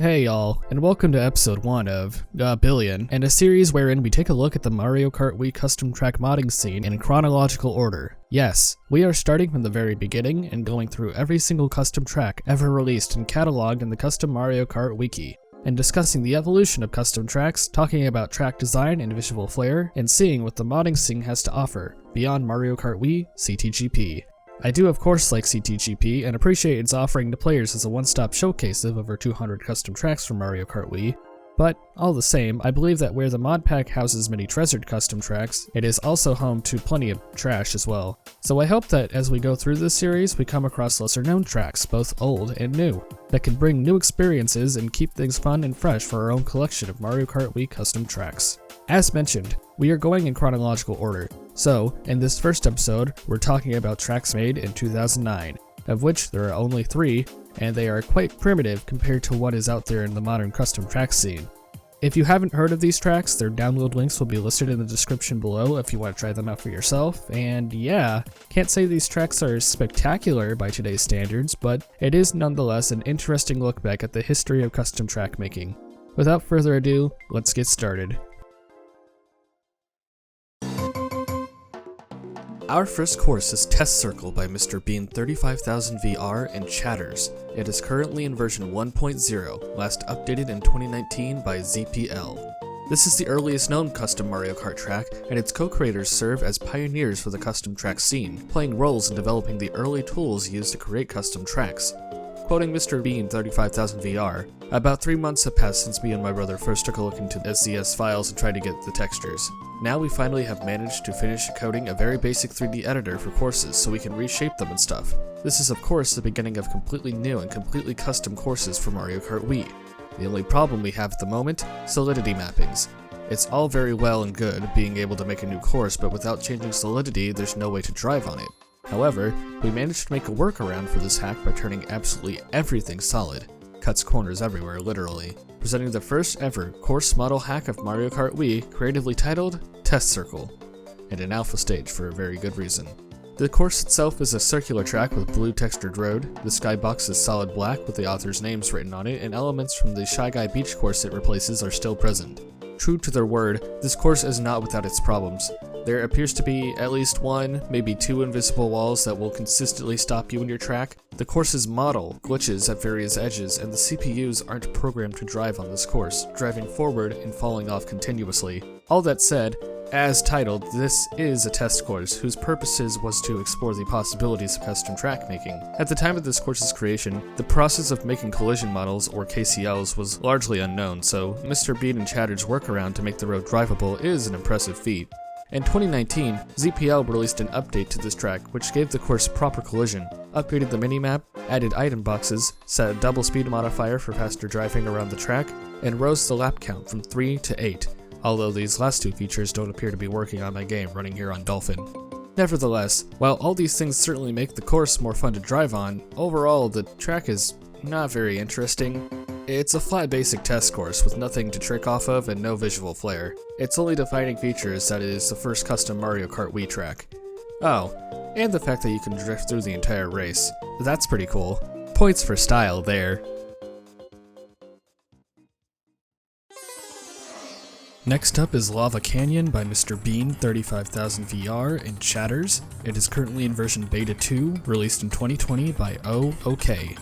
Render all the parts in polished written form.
Hey y'all, and welcome to episode 1 of Billion, and a series wherein we take a look at the Mario Kart Wii custom track modding scene in chronological order. Yes, we are starting from the very beginning and going through every single custom track ever released and cataloged in the custom Mario Kart Wiki, and discussing the evolution of custom tracks, talking about track design and visual flair, and seeing what the modding scene has to offer, beyond Mario Kart Wii, CTGP. I do of course like CTGP and appreciate its offering to players as a one-stop showcase of over 200 custom tracks from Mario Kart Wii, but all the same, I believe that where the mod pack houses many treasured custom tracks, it is also home to plenty of trash as well. So I hope that as we go through this series, we come across lesser known tracks, both old and new, that can bring new experiences and keep things fun and fresh for our own collection of Mario Kart Wii custom tracks. As mentioned, we are going in chronological order, so in this first episode, we're talking about tracks made in 2009, of which there are only 3, and they are quite primitive compared to what is out there in the modern custom track scene. If you haven't heard of these tracks, their download links will be listed in the description below if you want to try them out for yourself, and yeah, can't say these tracks are spectacular by today's standards, but it is nonetheless an interesting look back at the history of custom track making. Without further ado, let's get started. Our first course is Test Circle by MrBean 35000 VR and Chadderz. It is currently in version 1.0, last updated in 2019 by ZPL. This is the earliest known custom Mario Kart track, and its co-creators serve as pioneers for the custom track scene, playing roles in developing the early tools used to create custom tracks. Quoting MrBean 35000 VR, "About 3 months have passed since me and my brother first took a look into SZS files and tried to get the textures. Now we finally have managed to finish coding a very basic 3D editor for courses so we can reshape them and stuff. This is of course the beginning of completely new and completely custom courses for Mario Kart Wii. The only problem we have at the moment, solidity mappings. It's all very well and good being able to make a new course, but without changing solidity there's no way to drive on it. However, we managed to make a workaround for this hack by turning absolutely everything solid. Cuts corners everywhere, literally. Presenting the first ever course model hack of Mario Kart Wii, creatively titled Test Circle, and an alpha stage for a very good reason. The course itself is a circular track with blue textured road, the skybox is solid black with the author's names written on it, and elements from the Shy Guy Beach course it replaces are still present. True to their word, this course is not without its problems. There appears to be at least 1, maybe 2 invisible walls that will consistently stop you in your track. The course's model glitches at various edges, and the CPUs aren't programmed to drive on this course, driving forward and falling off continuously. All that said, as titled, this is a test course whose purposes was to explore the possibilities of custom track making. At the time of this course's creation, the process of making collision models, or KCLs, was largely unknown, so MrBean and Chadderz's workaround to make the road drivable is an impressive feat. In 2019, ZPL released an update to this track which gave the course proper collision, upgraded the minimap, added item boxes, set a double speed modifier for faster driving around the track, and rose the lap count from 3 to 8, although these last 2 features don't appear to be working on my game running here on Dolphin. Nevertheless, while all these things certainly make the course more fun to drive on, overall the track is not very interesting. It's a flat basic test course with nothing to trick off of and no visual flair. Its only defining feature is that it is the first custom Mario Kart Wii track. Oh, and the fact that you can drift through the entire race. That's pretty cool. Points for style there. Next up is Lava Canyon by MrBean 35000 VR and Chadderz. It is currently in version Beta 2, released in 2020 by OK.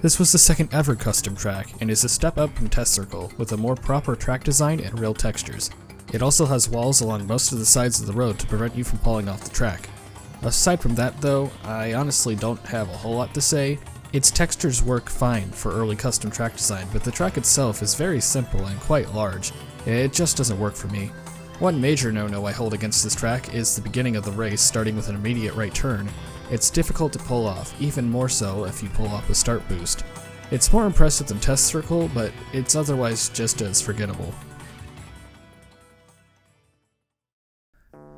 This was the second ever custom track, and is a step up from Test Circle, with a more proper track design and real textures. It also has walls along most of the sides of the road to prevent you from falling off the track. Aside from that though, I honestly don't have a whole lot to say. Its textures work fine for early custom track design, but the track itself is very simple and quite large. It just doesn't work for me. One major no-no I hold against this track is the beginning of the race starting with an immediate right turn. It's difficult to pull off, even more so if you pull off a start boost. It's more impressive than Test Circle, but it's otherwise just as forgettable.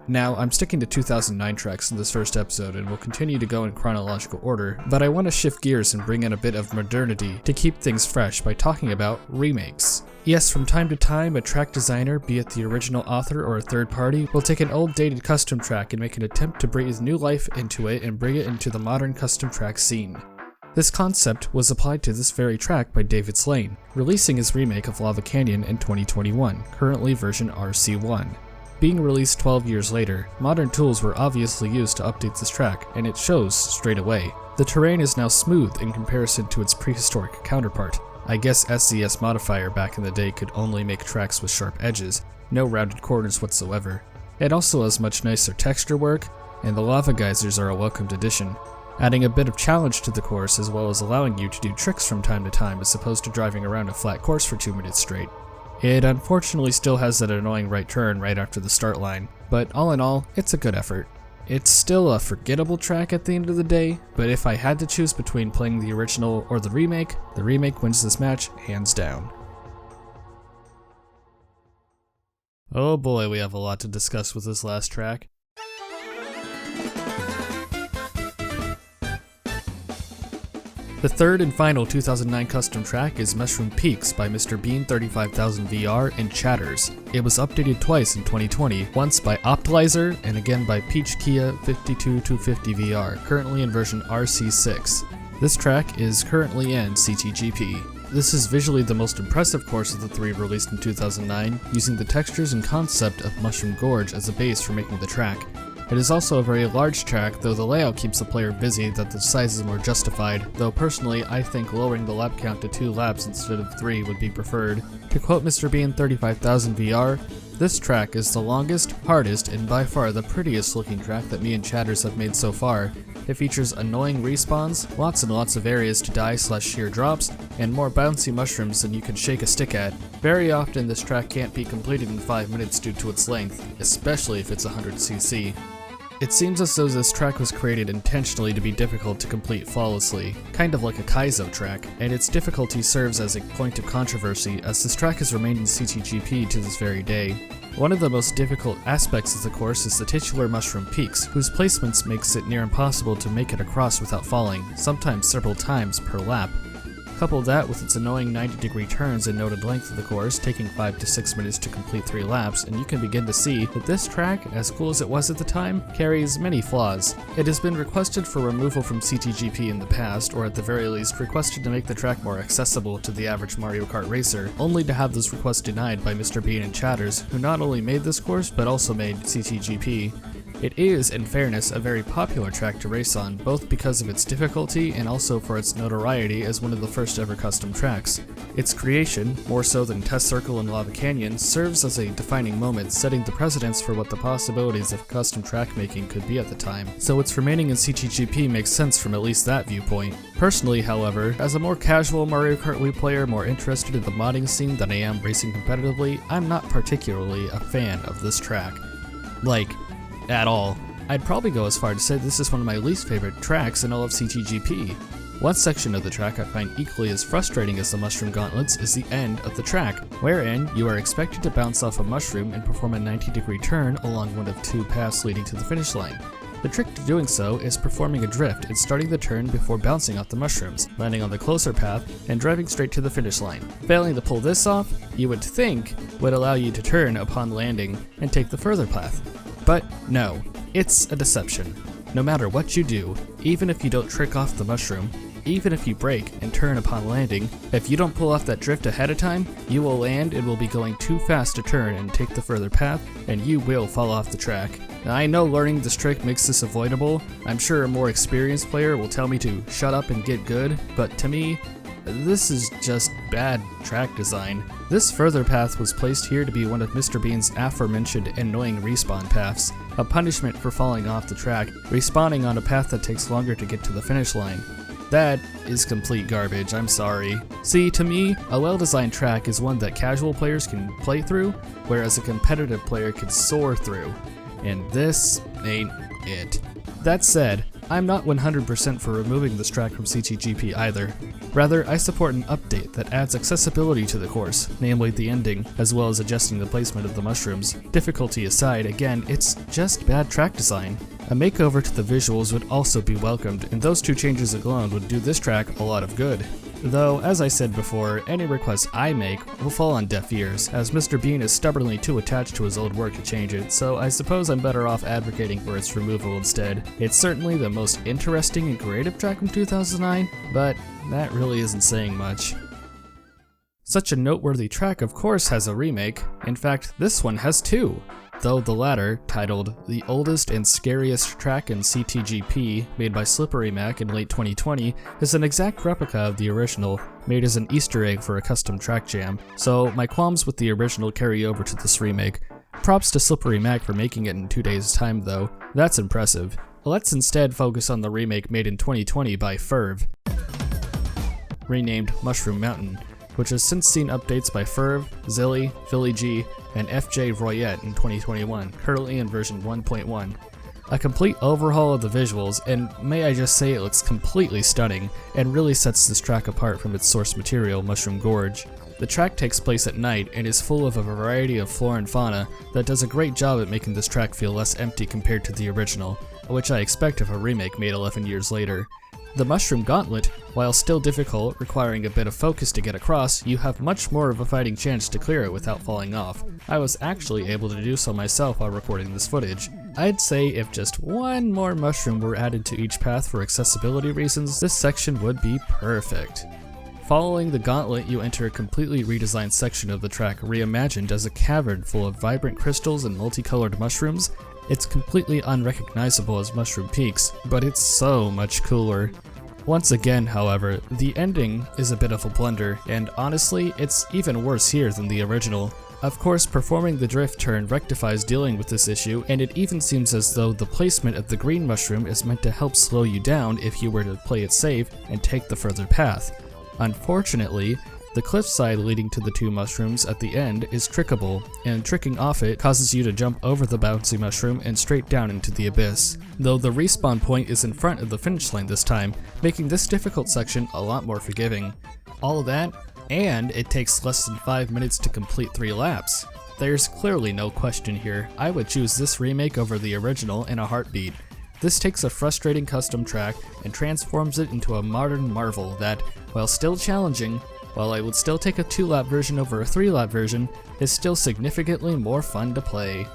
Now, I'm sticking to 2009 tracks in this first episode and will continue to go in chronological order, but I want to shift gears and bring in a bit of modernity to keep things fresh by talking about remakes. Yes, from time to time, a track designer, be it the original author or a third party, will take an old dated custom track and make an attempt to breathe new life into it and bring it into the modern custom track scene. This concept was applied to this very track by Davidslane, releasing his remake of Lava Canyon in 2021, currently version RC1. Being released 12 years later, modern tools were obviously used to update this track, and it shows straight away. The terrain is now smooth in comparison to its prehistoric counterpart. I guess SZS modifier back in the day could only make tracks with sharp edges, no rounded corners whatsoever. It also has much nicer texture work, and the lava geysers are a welcomed addition, adding a bit of challenge to the course as well as allowing you to do tricks from time to time as opposed to driving around a flat course for 2 minutes straight. It unfortunately still has that annoying right turn right after the start line, but all in all, it's a good effort. It's still a forgettable track at the end of the day, but if I had to choose between playing the original or the remake wins this match hands down. Oh boy, we have a lot to discuss with this last track. The third and final 2009 custom track is Mushroom Peaks by MrBean 35000 VR and Chadderz. It was updated twice in 2020, once by Optilizer and again by Peach Kia 52250 VR, currently in version RC6. This track is currently in CTGP. This is visually the most impressive course of the three released in 2009, using the textures and concept of Mushroom Gorge as a base for making the track. It is also a very large track, though the layout keeps the player busy that the size is more justified, though personally I think lowering the lap count to 2 laps instead of 3 would be preferred. To quote MrBean 35000 VR, "This track is the longest, hardest, and by far the prettiest looking track that me and Chadderz have made so far. It features annoying respawns, lots and lots of areas to die/sheer drops, and more bouncy mushrooms than you can shake a stick at. Very often this track can't be completed in 5 minutes due to its length, especially if it's 100cc. It seems as though this track was created intentionally to be difficult to complete flawlessly, kind of like a Kaizo track, and its difficulty serves as a point of controversy as this track has remained in CTGP to this very day. One of the most difficult aspects of the course is the titular Mushroom Peaks, whose placements makes it near impossible to make it across without falling, sometimes several times per lap. Couple that with its annoying 90-degree turns and noted length of the course, taking 5 to 6 minutes to complete 3 laps, and you can begin to see that this track, as cool as it was at the time, carries many flaws. It has been requested for removal from CTGP in the past, or at the very least requested to make the track more accessible to the average Mario Kart racer, only to have those requests denied by MrBean and Chadderz, who not only made this course but also made CTGP. It is, in fairness, a very popular track to race on, both because of its difficulty and also for its notoriety as one of the first ever custom tracks. Its creation, more so than Test Circle and Lava Canyon, serves as a defining moment, setting the precedence for what the possibilities of custom track making could be at the time, so its remaining in CTGP makes sense from at least that viewpoint. Personally, however, as a more casual Mario Kart Wii player more interested in the modding scene than I am racing competitively, I'm not particularly a fan of this track. At all. I'd probably go as far to say this is one of my least favorite tracks in all of CTGP. One section of the track I find equally as frustrating as the mushroom gauntlets is the end of the track, wherein you are expected to bounce off a mushroom and perform a 90-degree turn along one of 2 paths leading to the finish line. The trick to doing so is performing a drift and starting the turn before bouncing off the mushrooms, landing on the closer path, and driving straight to the finish line. Failing to pull this off, you would think, would allow you to turn upon landing and take the further path. But no, it's a deception. No matter what you do, even if you don't trick off the mushroom, even if you brake and turn upon landing, if you don't pull off that drift ahead of time, you will land and will be going too fast to turn and take the further path, and you will fall off the track. Now, I know learning this trick makes this avoidable. I'm sure a more experienced player will tell me to shut up and get good, but to me, this is just bad track design. This further path was placed here to be one of MrBean's aforementioned annoying respawn paths, a punishment for falling off the track, respawning on a path that takes longer to get to the finish line. That is complete garbage, I'm sorry. See, to me, a well-designed track is one that casual players can play through, whereas a competitive player can soar through. And this ain't it. That said, I'm not 100% for removing this track from CTGP either. Rather, I support an update that adds accessibility to the course, namely the ending, as well as adjusting the placement of the mushrooms. Difficulty aside, again, it's just bad track design. A makeover to the visuals would also be welcomed, and those 2 changes alone would do this track a lot of good. Though, as I said before, any requests I make will fall on deaf ears, as MrBean is stubbornly too attached to his old work to change it, so I suppose I'm better off advocating for its removal instead. It's certainly the most interesting and creative track from 2009, but that really isn't saying much. Such a noteworthy track of course has a remake. In fact, this one has two. Though the latter, titled The Oldest and Scariest Track in CTGP, made by Slippery Mac in late 2020, is an exact replica of the original, made as an Easter egg for a custom track jam, so my qualms with the original carry over to this remake. Props to Slippery Mac for making it in 2 days' time though, that's impressive. Let's instead focus on the remake made in 2020 by Ferv, renamed Mushroom Mountain, which has since seen updates by Ferv, Zilly, Philly G, and FJ Royette in 2021, currently in version 1.1. A complete overhaul of the visuals, and may I just say it looks completely stunning, and really sets this track apart from its source material, Mushroom Gorge. The track takes place at night and is full of a variety of flora and fauna that does a great job at making this track feel less empty compared to the original, which I expect of a remake made 11 years later. The Mushroom Gauntlet, while still difficult, requiring a bit of focus to get across, you have much more of a fighting chance to clear it without falling off. I was actually able to do so myself while recording this footage. I'd say if just one more mushroom were added to each path for accessibility reasons, this section would be perfect. Following the gauntlet, you enter a completely redesigned section of the track reimagined as a cavern full of vibrant crystals and multicolored mushrooms. It's completely unrecognizable as Mushroom Peaks, but it's so much cooler. Once again, however, the ending is a bit of a blunder, and honestly, it's even worse here than the original. Of course, performing the drift turn rectifies dealing with this issue, and it even seems as though the placement of the green mushroom is meant to help slow you down if you were to play it safe and take the further path. Unfortunately, the cliffside leading to the two mushrooms at the end is trickable, and tricking off it causes you to jump over the bouncy mushroom and straight down into the abyss, though the respawn point is in front of the finish line this time, making this difficult section a lot more forgiving. All of that, and it takes less than 5 minutes to complete 3 laps. There's clearly no question here, I would choose this remake over the original in a heartbeat. This takes a frustrating custom track and transforms it into a modern marvel that, while still challenging, while I would still take a 2-lap version over a 3-lap version, is still significantly more fun to play.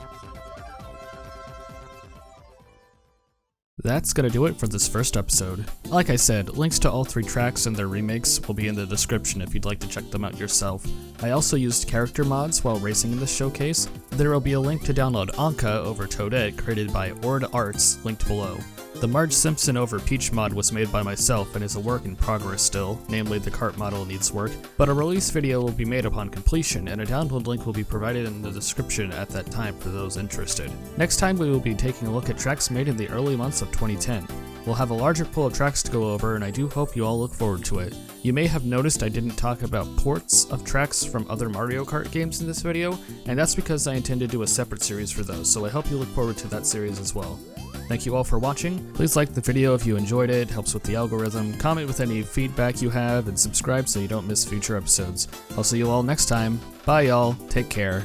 That's gonna do it for this first episode. Like I said, links to all 3 tracks and their remakes will be in the description if you'd like to check them out yourself. I also used character mods while racing in this showcase. There will be a link to download Ankha over Toadette created by OrdArtz linked below. The Marge Simpson over Peach mod was made by myself and is a work in progress still, namely the cart model needs work, but a release video will be made upon completion and a download link will be provided in the description at that time for those interested. Next time we will be taking a look at tracks made in the early months of 2010. We'll have a larger pool of tracks to go over and I do hope you all look forward to it. You may have noticed I didn't talk about ports of tracks from other Mario Kart games in this video, and that's because I intend to do a separate series for those, so I hope you look forward to that series as well. Thank you all for watching. Please like the video if you enjoyed it, helps with the algorithm, comment with any feedback you have, and subscribe so you don't miss future episodes. I'll see you all next time. Bye y'all, take care.